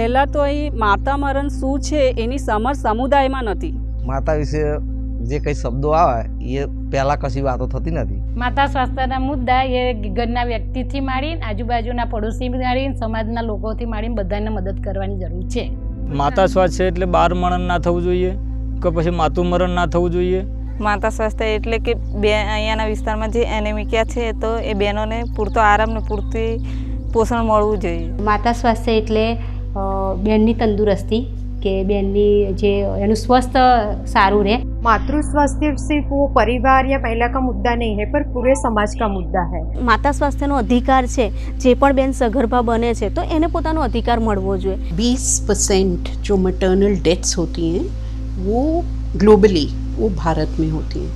પહેલાં તો અહીં માતા મરણ શું છે એની સમજ સમુદાયમાં નથી. માતા વિશે જે કંઈ શબ્દો આવે એ પહેલાં કશી વાતો થતી નથી. માતા સ્વાસ્થ્યના મુદ્દા એ ઘરના વ્યક્તિથી માંડીને આજુબાજુના પડોશી માંડીને સમાજના લોકોથી માંડીને બધાને મદદ કરવાની જરૂર છે. માતા સ્વાસ્થ્ય એટલે બાર મરણ ના થવું જોઈએ કે પછી માતું મરણ ના થવું જોઈએ. માતા સ્વાસ્થ્ય એટલે કે અહીંયાના વિસ્તારમાં જે એનેમિયા છે તો એ બહેનોને પૂરતો આરામ ને પૂરતી પોષણ મળવું જોઈએ. माता स्वास्थ्य એટલે બેનની તંદુરસ્તી કે બેનની જે એનું સ્વસ્થ સારું રહે. मातृ स्वास्थ्य सिर्फ वो परिवार या महिला का मुद्दा नहीं है पर पूरे समाज का मुद्दा है. માતા સ્વાસ્થ્યનો અધિકાર છે. જે પણ બેન સગર્ભા બને છે તો એને પોતાનો અધિકાર મળવો જોઈએ. 20% जो मटर्नल डेथ्स होती हैं वो ग्लोबली वो भारत में होती हैं.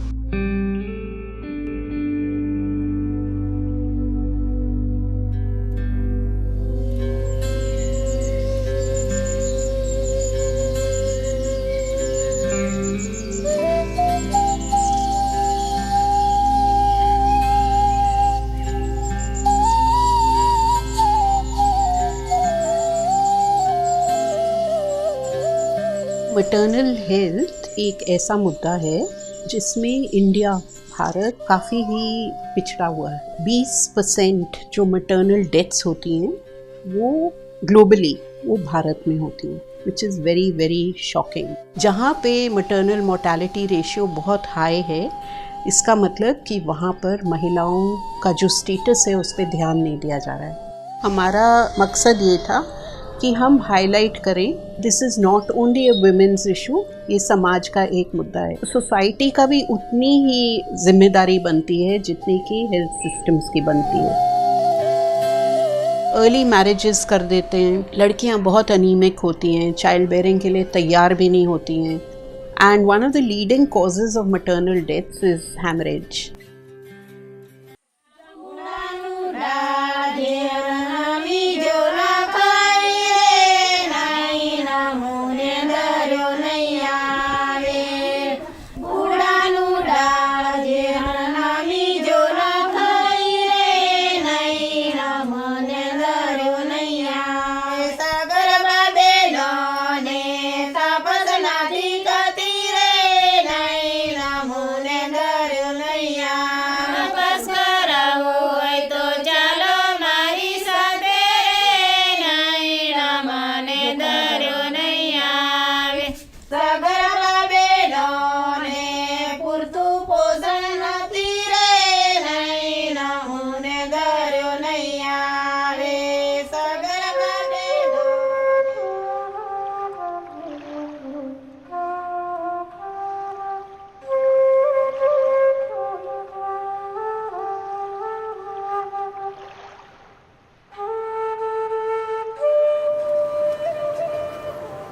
मटर्नल हेल्थ एक ऐसा मुद्दा है जिसमें इंडिया भारत काफ़ी ही पिछड़ा हुआ है. 20% जो मटर्नल डेथ्स होती हैं वो ग्लोबली वो भारत में होती हैं which is very very shocking. जहाँ पे मटर्नल मोर्टेलिटी रेशियो बहुत हाई है इसका मतलब कि वहाँ पर महिलाओं का जो स्टेटस है उस पर ध्यान नहीं दिया जा रहा है. हमारा मकसद ये था कि हम हाईलाइट करें this is not only a women's issue, ये समाज का एक मुद्दा है. सोसाइटी का भी उतनी ही जिम्मेदारी बनती है जितनी कि हेल्थ सिस्टम्स की बनती है. अर्ली मैरिजेस कर देते हैं, लड़कियां बहुत अनीमिक होती हैं, चाइल्ड बेयरिंग के लिए तैयार भी नहीं होती हैं. And one of the leading causes of maternal deaths is haemorrhage.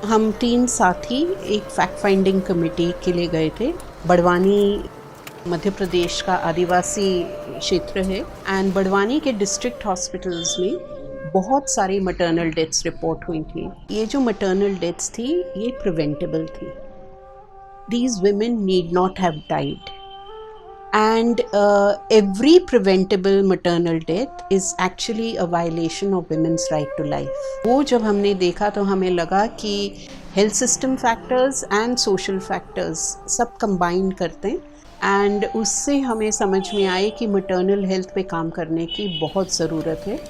हम 3 साथी एक फैक्ट फाइंडिंग कमेटी के लिए गए थे. बड़वानी मध्य प्रदेश का आदिवासी क्षेत्र है एंड बड़वानी के डिस्ट्रिक्ट हॉस्पिटल्स में बहुत सारी मटर्नल डेथ्स रिपोर्ट हुई थी. ये जो मटर्नल डेथ्स थी ये प्रिवेंटेबल थी. These women need not have died and every preventable maternal death is actually a violation of women's right to life. वो जब हमने देखा तो हमें लगा कि health system factors and social factors सब combine करते हैं and उससे हमें समझ में आए कि maternal health पे काम करने की बहुत ज़रूरत है.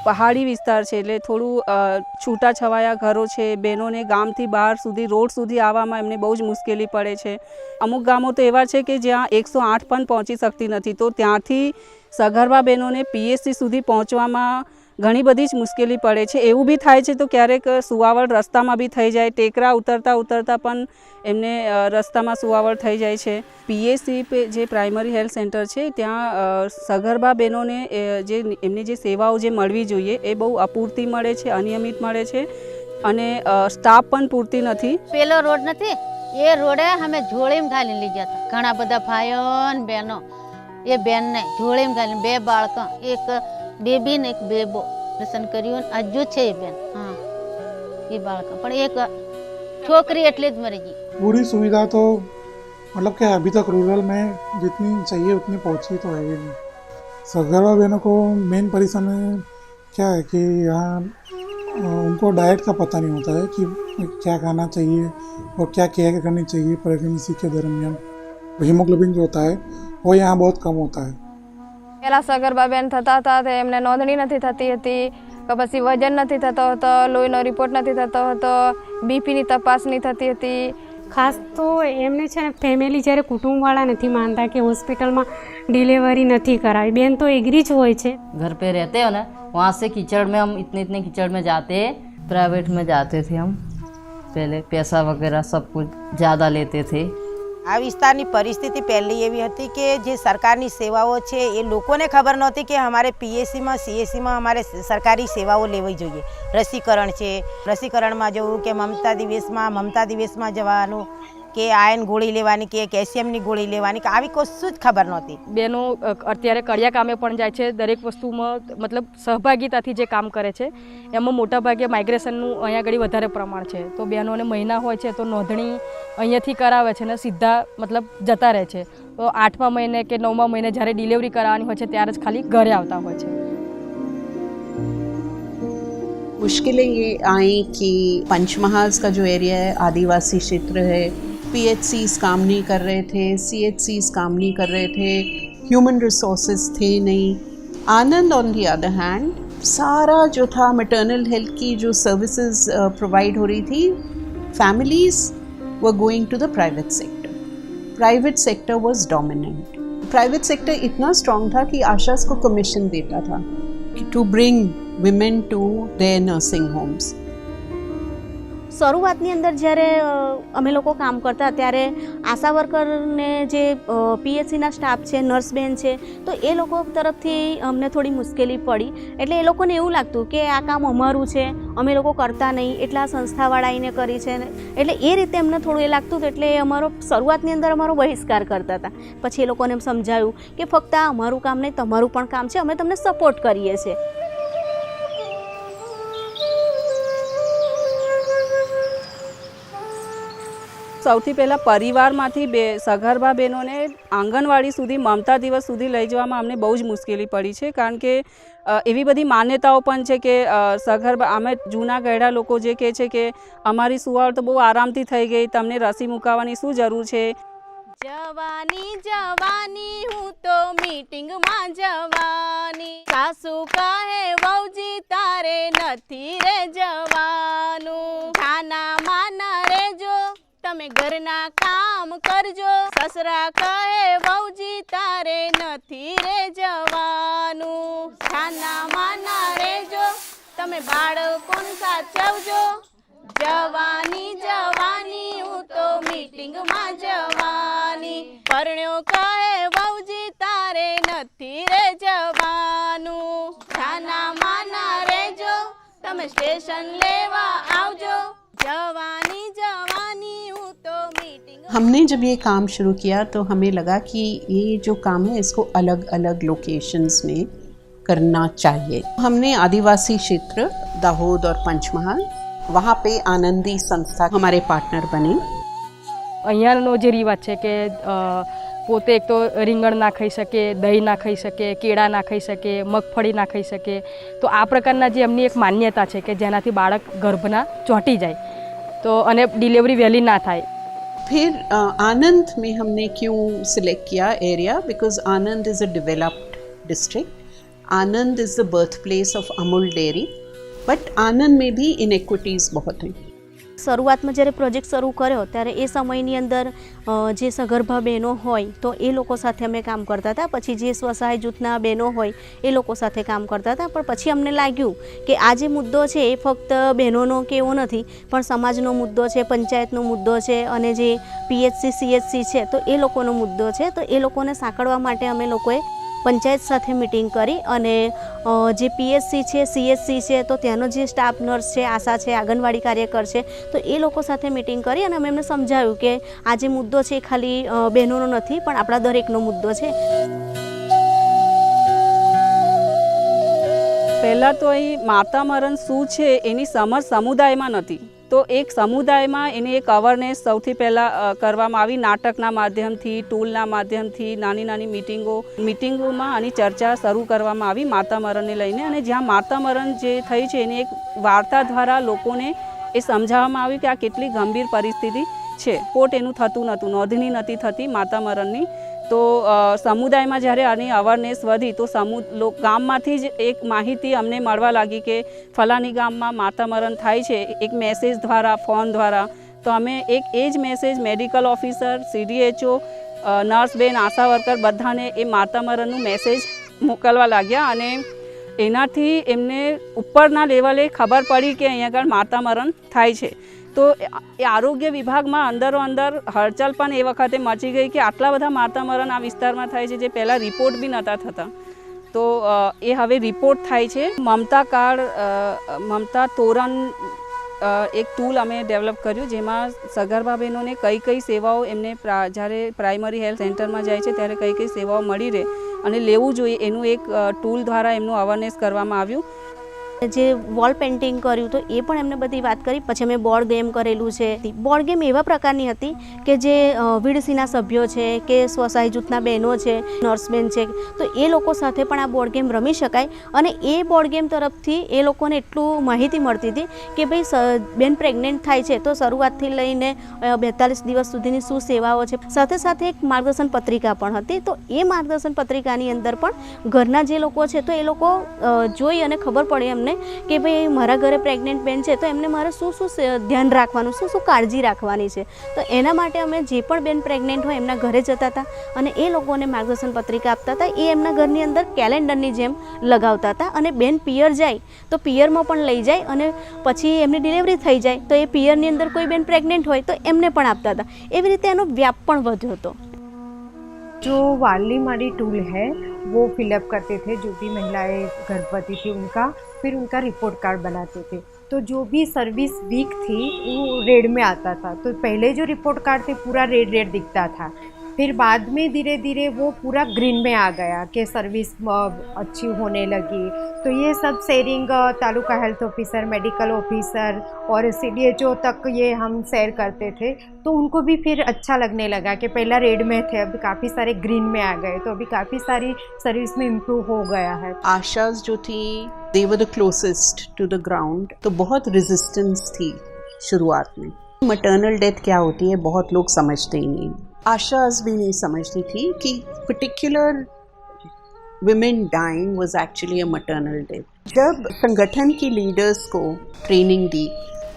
પહાડી વિસ્તાર છે એટલે થોડું છૂટાછવાયા ઘરો છે. બહેનોને ગામથી બહાર સુધી રોડ સુધી આવવામાં એમને બહુ જ મુશ્કેલી પડે છે. અમુક ગામો તો એવા છે કે જ્યાં 108 પણ પહોંચી શકતી નથી, તો ત્યાંથી સગર્ભા બહેનોને પીએચસી સુધી પહોંચવામાં ઘણી બધી જ મુશ્કેલી પડે છે. એવું બી થાય છે તો ક્યારેક સુવાવડ રસ્તામાં બી થઈ જાય, ટેકરા ઉતરતા ઉતરતા પણ એમને રસ્તામાં સુવાવડ થઈ જાય છે. પીએચસી જે પ્રાઇમરી હેલ્થ સેન્ટર છે ત્યાં સગર્ભા બહેનોને જે એમની જે સેવાઓ જે મળવી જોઈએ એ બહુ અપૂરતી મળે છે, અનિયમિત મળે છે અને સ્ટાફ પણ પૂરતી નથી. પેલો રોડ નથી એ રોડે અમે જોડીમાં ઘાલી લઈ ગયા હતા. ઘણા બધા ભાઈઓ ને બહેનો એ બેનને જોડીમાં ઘાલી 2 બાળકો, એક બેબી ને એક બેબો દર્શન કર્યું. હજુ છે એ બેન, હા એ બાળકો પણ એક છોકરી એટલે જ મરી ગઈ. पूरी सुविधा तो मतलब कि अभी तक रूरल में जितनी चाहिए उतनी पहुंची तो है ही नहीं. सगर्भा बहनों को मेन परेशानी क्या है कि यहाँ उनको डाइट का पता नहीं होता है कि क्या खाना चाहिए और क्या केयर करनी चाहिए प्रेगनेंसी के दरमियान। હિમોગ્લોબિન जो होता है वो यहाँ बहुत कम होता है। પહેલાં સગર્ભા બેન થતા હતા તે એમને નોંધણી નથી થતી હતી, કે પછી વજન નથી થતો હતો, લોહીનો રિપોર્ટ નથી થતો હતો, બીપીની તપાસ નહીં થતી હતી। ખાસ તો એમને છે ને ફેમિલી જ્યારે કુટુંબવાળા નથી માનતા કે હોસ્પિટલમાં ડિલિવરી નથી કરાવી, બેન તો એગ્રી જ હોય છે। घर पे रहते हो ना, वहाँ से कीचड़ में हम इतने कीचड़ में जाते, प्राइवेट में जाते थे हम पहले, पैसा वगैरह सब कुछ ज़्यादा लेते थे। આ વિસ્તારની પરિસ્થિતિ પહેલી એવી હતી કે જે સરકારની સેવાઓ છે એ લોકોને ખબર નહોતી કે અમારે પીએસસીમાં સીએસસીમાં અમારે સરકારી સેવાઓ લેવી જોઈએ। રસીકરણ છે, રસીકરણમાં જવું કે મમતા દિવસમાં જવાનું કે આયન ગોળી લેવાની કે કેલ્શિયમની ગોળી લેવાની કે આવી કશું જ ખબર નહોતી। બહેનો અત્યારે કડિયા કામે પણ જાય છે, દરેક વસ્તુમાં મતલબ સહભાગિતાથી જે કામ કરે છે એમાં મોટાભાગે માઇગ્રેશનનું અહીંયા આગળ વધારે પ્રમાણ છે। તો બહેનોને મહિના હોય છે તો નોંધણી અહીંયાથી કરાવે છે ને સીધા મતલબ જતા રહે છે। તો 8મા મહિને કે 9મા મહિને જ્યારે ડિલિવરી કરાવવાની હોય છે ત્યારે જ ખાલી ઘરે આવતા હોય છે। मुश्किलें ये आई कि पंचमहाल का जो एरिया है आदिवासी क्षेत्र है, PHCs काम नहीं कर रहे थे, CHCs काम नहीं कर रहे थे, ह्यूमन रिसोर्सेज थे नहीं। आनंद ऑन दी अदर हैंड सारा जो था मैटरनल हेल्थ की जो सर्विसेज प्रोवाइड हो रही थी, families were going to the private sector. Private sector was dominant. Private sector इतना स्ट्रॉन्ग था कि आशास को कमीशन देता था to bring women to their nursing homes. શરૂઆતની અંદર જ્યારે અમે લોકો કામ કરતા ત્યારે આશા વર્કરને જે પીએચસીના સ્ટાફ છે, નર્સ બેન છે, તો એ લોકો તરફથી અમને થોડી મુશ્કેલી પડી। એટલે એ લોકોને એવું લાગતું કે આ કામ અમારું છે, અમે લોકો કરતા નહીં, એટલે આ સંસ્થાવાળા આવીને કરી છે, એટલે એ રીતે અમને થોડું એ લાગતું હતું। એટલે અમારો શરૂઆતની અંદર અમારો બહિષ્કાર કરતા હતા। પછી એ લોકોને સમજાવ્યું કે ફક્ત આ અમારું કામ નહીં, તમારું પણ કામ છે, અમે તમને સપોર્ટ કરીએ છીએ। સૌથી પહેલાં પરિવારમાંથી સગર્ભા બહેનોને આંગણવાડી સુધી મમતા દિવસ સુધી લઈ જવામાં અમને બહુ જ મુશ્કેલી પડી છે। કારણ કે એવી બધી માન્યતાઓ પણ છે કે સગર્ભા અમે જૂના ગયડા લોકો જે કહે છે કે અમારી સુવાળ તો બહુ આરામથી થઈ ગઈ, તમને રસી મુકાવવાની શું જરૂર છે। જવાની જવાની હું તો મીટિંગમાં જવાની, સાસુ કહે વહુજી તારે નથી રે જવાનું, ખાના માના રેજો તમે ઘરના કામ કરજો, સસરા કહે વહુજી તારે નથી રે જવાનું, ખાના માના રેજો તમે બાળકોને સાચવજો, જવાની જવાની હું તો મીટિંગમાં જવાની, પરણ્યો કહે વહુજી તારે નથી રે જવાનું, ખાના માના રેજો તમે સ્ટેશન લેવા આવજો, जवानी जवानी हूँ तो मीटिंग। हमने जब ये काम शुरू किया तो हमें लगा कि ये जो काम है इसको अलग अलग लोकेशंस में करना चाहिए। हमने आदिवासी क्षेत्र दाहोद और पंचमहाल, वहाँ पे आनंदी संस्था हमारे पार्टनर बने। અહીંયાનો જે રિવાજ છે કે પોતે એક તો રીંગણ ના ખાઈ શકે, દહીં ના ખાઈ શકે, કેળા ના ખાઈ શકે, મગફળી ના ખાઈ શકે, તો આ પ્રકારના જે એમની એક માન્યતા છે કે જેનાથી બાળક ગર્ભના ચોંટી જાય તો અને ડિલિવરી વહેલી ના થાય। फिर आनंद में हमने क्यों सिलेक्ट किया area, because Anand is a developed district, Anand is the birth place of Amul dairy, but Anand में भी इनइक्विटीज़ बहुत हैं। શરૂઆતમાં જ્યારે પ્રોજેક્ટ શરૂ કર્યો ત્યારે એ સમયની અંદર જે સગર્ભા બહેનો હોય તો એ લોકો સાથે અમે કામ કરતા હતા, પછી જે સ્વસહાય જૂથના બહેનો હોય એ લોકો સાથે કામ કરતા હતા। પણ પછી અમને લાગ્યું કે આ જે મુદ્દો છે એ ફક્ત બહેનોનો કે એવો નથી, પણ સમાજનો મુદ્દો છે, પંચાયતનો મુદ્દો છે, અને જે પીએચસી સીએચસી છે તો એ લોકોનો મુદ્દો છે। તો એ લોકોને સાંકળવા માટે અમે લોકોએ પંચાયત સાથે મિટિંગ કરી અને જે પીએચસી છે, સીએચસી છે, તો ત્યાંનો જે સ્ટાફ નર્સ છે, આશા છે, આંગણવાડી કાર્યકર છે, તો એ લોકો સાથે મિટિંગ કરી અને અમે એમને સમજાવ્યું કે આ જે મુદ્દો છે એ ખાલી બહેનોનો નથી પણ આપણા દરેકનો મુદ્દો છે। પહેલાં તો અહીં માતા મરણ શું છે એની સમજ સમુદાયમાં નથી। તો એક સમુદાયમાં એની એક અવેરનેસ સૌથી પહેલાં કરવામાં આવી, નાટકના માધ્યમથી, ટૂલના માધ્યમથી, નાની નાની મિટિંગોમાં આની ચર્ચા શરૂ કરવામાં આવી માતા મરણને લઈને. અને જ્યાં માતા મરણ જે થઈ છે એની એક વાર્તા દ્વારા લોકોને એ સમજાવવામાં આવ્યું કે આ કેટલી ગંભીર પરિસ્થિતિ છે. કોર્ટ એનું થતું નહોતું, નોંધણી નથી થતી માતા મરણની. તો સમુદાયમાં જ્યારે આની અવેરનેસ વધી તો ગામમાંથી જ એક માહિતી અમને મળવા લાગી કે ફલાણી ગામમાં માતા મરણ થાય છે, એક મેસેજ દ્વારા, ફોન દ્વારા. તો અમે એ જ message medical officer, CDHO, nurse બેન, આશા વર્કર બધાને એ માતા મરણનું મેસેજ મોકલવા લાગ્યા. અને એનાથી એમને ઉપરના લેવલે ખબર પડી કે અહીંયા આગળ માતા મરણ થાય છે. તો એ આરોગ્ય વિભાગમાં અંદરો અંદર હલચલ પણ એ વખતે મચી ગઈ કે આટલા બધા માતા મરણ આ વિસ્તારમાં થાય છે જે પહેલાં રિપોર્ટ બી નહોતા થતા. તો એ હવે રિપોર્ટ થાય છે. મમતા કાર્ડ, મમતા તોરણ એક ટૂલ અમે ડેવલપ કર્યું જેમાં સગર્ભા બહેનોને કઈ કઈ સેવાઓ એમને જ્યારે પ્રાઇમરી હેલ્થ સેન્ટરમાં જાય છે ત્યારે કઈ કઈ સેવાઓ મળી રહે અને લેવું જોઈએ એનું એક ટૂલ દ્વારા એમનું અવેરનેસ કરવામાં આવ્યું. જે વોલ પેઇન્ટિંગ કર્યું તો એ પણ એમને બધી વાત કરી. પછી અમે બોર્ડ ગેમ કરેલું છે. બોર્ડ ગેમ એવા પ્રકારની હતી કે જે VDCના સભ્યો છે કે સ્વસહાય જૂથના બહેનો છે, નર્સબેન છે, તો એ લોકો સાથે પણ આ બોર્ડ ગેમ રમી શકાય. અને એ બોર્ડ ગેમ તરફથી એ લોકોને એટલું માહિતી મળતી હતી કે ભાઈ બેન પ્રેગ્નન્ટ થાય છે તો શરૂઆતથી લઈને 42 દિવસ સુધીની શું સેવાઓ છે. સાથે સાથે એક માર્ગદર્શન પત્રિકા પણ હતી. તો એ માર્ગદર્શન પત્રિકાની અંદર પણ ઘરના જે લોકો છે તો એ લોકો જોઈ અને ખબર પડે એમને કે ભાઈ મારા ઘરે પ્રેગ્નન્ટ બેન છે તો એમને મારે શું ધ્યાન રાખવાનું, શું કાળજી રાખવાની છે. તો એના માટે અમે જે પણ બેન પ્રેગ્નન્ટ હોય એમના ઘરે જતા હતા અને એ લોકોને માર્ગદર્શન પત્રિકા આપતા હતા. એ એમના ઘરની અંદર કેલેન્ડરની જેમ લગાવતા હતા. અને બેન પિયર જાય તો પિયરમાં પણ લઈ જાય અને પછી એમની ડિલિવરી થઈ જાય તો એ પિયરની અંદર કોઈ બેન પ્રેગ્નન્ટ હોય તો એમને પણ આપતા હતા. એવી રીતે એનો વ્યાપ પણ વધ્યો હતો. जो वाली माड़ी टूल है वो फिलअप करते थे, जो भी महिलाएं गर्भवती थी उनका, फिर उनका रिपोर्ट कार्ड बनाते थे. तो जो भी सर्विस वीक थी वो रेड में आता था. तो पहले जो रिपोर्ट कार्ड थे पूरा रेड दिखता था. फिर बाद में धीरे धीरे वो पूरा ग्रीन में आ गया कि सर्विस अच्छी होने लगी. तो ये सब sharing taluka health officer, medical officer और CDHO तक ये हम शेयर करते थे. तो उनको भी फिर अच्छा लगने लगा कि पहला रेड में थे, अब काफ़ी सारे ग्रीन में आ गए. तो अभी काफ़ी सारी सर्विस में इम्प्रूव हो गया है. आशाज जो थी they were the closest to the ground. तो बहुत रेजिस्टेंस थी शुरुआत में. मटर्नल डेथ क्या होती है बहुत लोग समझते ही नहीं. आशाज भी नहीं समझती थी कि particular women dying was actually a maternal death. जब संगठन की लीडर्स को ट्रेनिंग दी,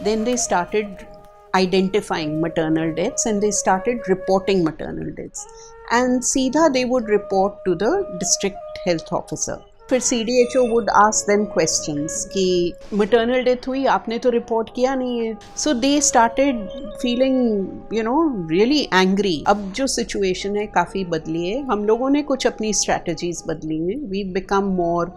then they started identifying maternal deaths and they started reporting maternal deaths, and सीधा they would report to the district health officer. फिर CDHO would ask them questions कि maternal death हुई, आपने तो report किया नहीं है. So they started feeling really angry. अब जो situation है काफ़ी बदली है. हम लोगों ने कुछ अपनी strategies बदली हैं. We've become more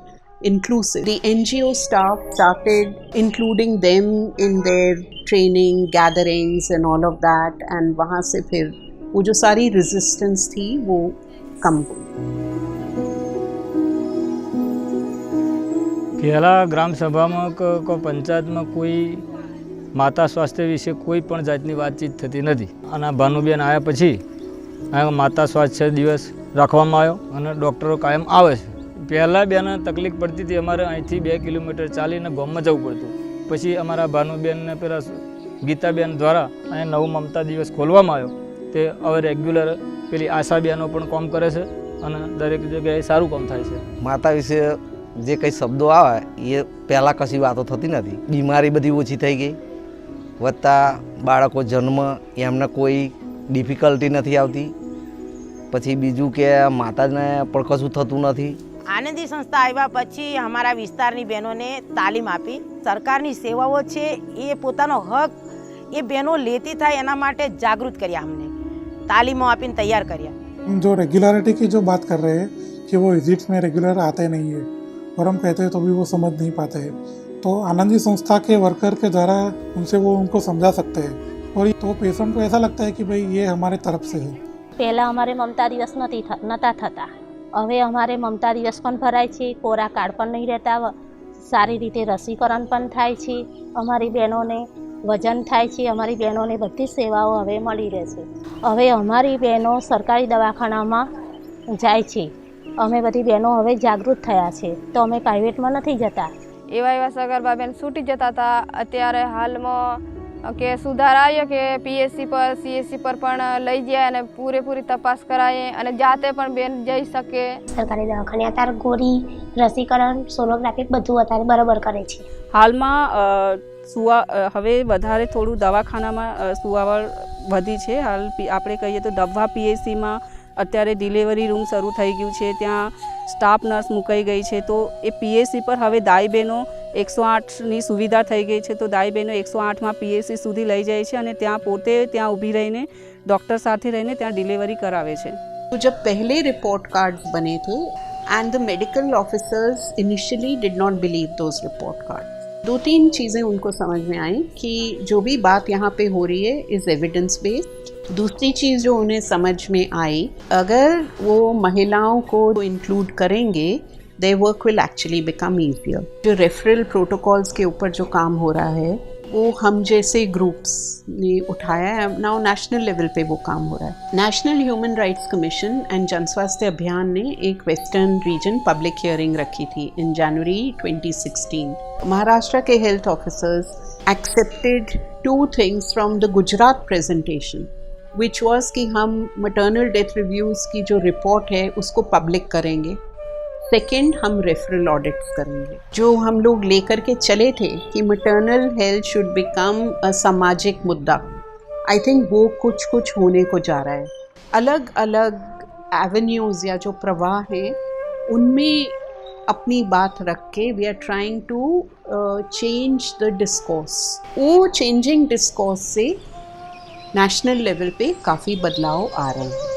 inclusive. The NGO staff started including them in their training, gatherings and all of that, and वहाँ से फिर वो जो सारी resistance थी वो कम हुई. પહેલાં ગ્રામ સભામાં કે પંચાયતમાં કોઈ માતા સ્વાસ્થ્ય વિશે કોઈ પણ જાતની વાતચીત થતી નથી. અને ભાનુબેન આવ્યા પછી આ માતા સ્વાસ્થ્ય દિવસ રાખવામાં આવ્યો અને ડૉક્ટરો કાયમ આવે છે. પહેલાં બેને તકલીફ પડતી હતી, અમારે અહીંથી 2 કિલોમીટર ચાલીને ગામમાં જવું પડતું. પછી અમારા ભાનુબેનને પેલા ગીતાબેન દ્વારા અહીં નવું મમતા દિવસ ખોલવામાં આવ્યો. તે હવે રેગ્યુલર પેલી આશાબેનો પણ કામ કરે છે અને દરેક જગ્યાએ સારું કામ થાય છે. માતા વિશે જે કંઈ શબ્દો આવે એ પહેલાં કશી વાતો થતી નથી. બીમારી બધી ઓછી થઈ ગઈ, વત્તા બાળકો જન્મ એમને કોઈ ડિફિકલ્ટી નથી આવતી. પછી બીજું કે માતાને પણ કશું થતું નથી. આનંદી સંસ્થા આવ્યા પછી અમારા વિસ્તારની બહેનોને તાલીમ આપી. સરકારની સેવાઓ છે એ પોતાનો હક એ બહેનો લેતી થાય એના માટે જાગૃત કર્યા. અમને તાલીમો આપીને તૈયાર કર્યા. जो रेगुलरिटी की जो बात कर रहे हैं कि वो विजिट्स में रेगुलर आते नहीं है और हम कहते हैं तो भी वो समझ नहीं पाते हैं. तो आनंदी संस्था के वर्कर के द्वारा उनसे वो उनको समझा सकते हैं और तो पेशेंट को ऐसा लगता है कि भाई ये हमारे तरफ से है. પહેલાં અમારે મમતા દિવસ નહોતા થતા. હવે અમારે મમતા દિવસ પણ ભરાય છે, કોરા કાર્ડ પણ નહીં રહેતા, સારી રીતે રસીકરણ પણ થાય છે. અમારી બહેનોને વજન થાય છે અમારી બહેનોને બધી સેવાઓ હવે મળી રહેશે. હવે અમારી બહેનો સરકારી દવાખાનામાં જાય છે. અમે બધી બહેનો હવે જાગૃત થયા છે તો અમે પ્રાઇવેટમાં નથી જતા. એવા સગર્ભા બેન છૂટી જતા હતા. અત્યારે હાલમાં કે સુધાર આવ્યો કે પીએસસી પર સીએસસી પર પણ લઈ જાય અને પૂરેપૂરી તપાસ કરાય અને જાતે પણ બેન જઈ શકે. સરકારી દવાખાને અત્યારે ગોળી, રસીકરણ, સોનોગ્રાફી બધું અત્યારે બરાબર કરે છે. હાલમાં હવે વધારે થોડું દવાખાનામાં સુવાવડ વધી છે. હાલ આપણે કહીએ તો ડબ્બા પીએસસીમાં અત્યારે ડિલિવરી રૂમ શરૂ થઈ ગયું છે. ત્યાં સ્ટાફ નર્સ મુકાઈ ગઈ છે. તો એ પીએસસી પર હવે દાઈ બહેનો 108ની સુવિધા થઈ ગઈ છે. તો દાઈ બહેનો 108માં પીએસસી સુધી લઈ જાય છે અને ત્યાં પોતે ત્યાં ઊભી રહીને ડૉક્ટર સાથે રહીને ત્યાં ડિલિવરી કરાવે છે. तो जब पहले रिपोर्ट कार्ड्स बने थे and the medical officers initially did not believe those report card, 2-3 चीज़ें उनको समझ में आई कि जो भी बात यहाँ पे हो रही है इज़ एविडेंस बेस्ड. दूसरी चीज़ जो उन्हें समझ में आई, अगर वो महिलाओं को इंक्लूड करेंगे their work will actually become easier. जो रेफरल प्रोटोकॉल्स के ऊपर जो काम हो रहा है वो हम जैसे ग्रुप्स ने उठाया है. नाउ नेशनल लेवल पे वो काम हो रहा है. National human rights commission and जन स्वास्थ्य अभियान ने एक वेस्टर्न रीजन पब्लिक हियरिंग रखी थी इन जनवरी 2016. महाराष्ट्र के health officers accepted 2 things from the Gujarat presentation, which was कि हम मटर्नल डेथ रिव्यूज़ की जो रिपोर्ट है उसको पब्लिक करेंगे. सेकेंड, हम रेफरल ऑडिट्स करेंगे. जो हम लोग लेकर के चले थे कि maternal health should become a सामाजिक मुद्दा, आई थिंक वो कुछ होने को जा रहा है. अलग अलग एवेन्यूज़ या जो प्रवाह हैं उनमें अपनी बात रख के we are trying to change the discourse. वो चेंजिंग डिस्कोर्स से नेशनल लेवल पे काफ़ी बदलाव आ रहे हैं.